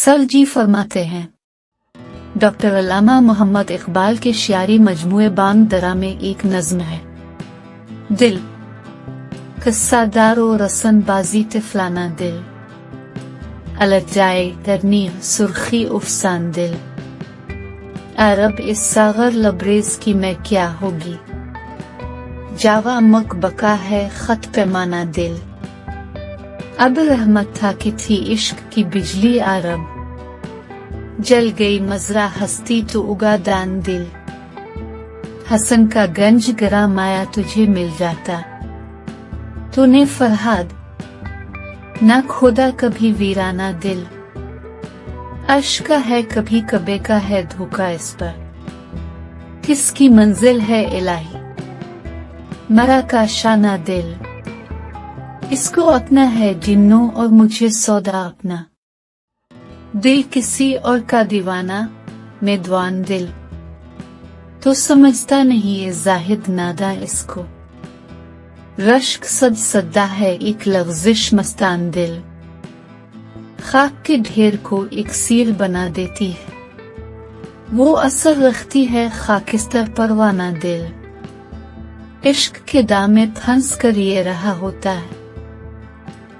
Sir जी फरमाते हैं, doctor अल्लामा मोहम्मद इकबाल के शायरी मजमूए बांग दरा में एक नज्म है, दिल किस्सादारो रसन बाजी तिफलाना दिल, अलग जाए करनी सुर्खी उफसान दिल, अरब इस सागर लबरेज की मैं क्या होगी, जावा मक बका है खत पैमाना दिल, अब रहमत था कि थी इश्क की बिजली अरब, जल गई मजरा हस्ती तो उगा दान दिल, हसन का गंज गिरा माया तुझे मिल जाता, तूने फरहाद ना खोदा कभी वीराना दिल, अश्क का है कभी कबे का है धोखा इस पर, किसकी मंजिल है इलाही मरा का शाना दिल, इसको अपना है जिन्नों और मुझे सौदा अपना, दिल किसी और का दीवाना मेदवान दिल, तो समझता नहीं ये जाहिद नादा इसको, रश्क सद सद्दा है एक लग़्ज़िश मस्तान दिल, खाक के ढेर को इक्सीर बना देती है, वो असर रखती है खाकिस्तर परवाना दिल, इश्क के दामे फंस कर ये रहा होता है,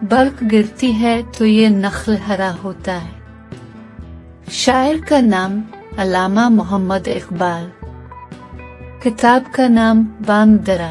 बर्क गिरती है तो ये नख्ल हरा होता है। शायर का नाम अल्लामा मोहम्मद इकबाल, किताब का नाम बांग दरा।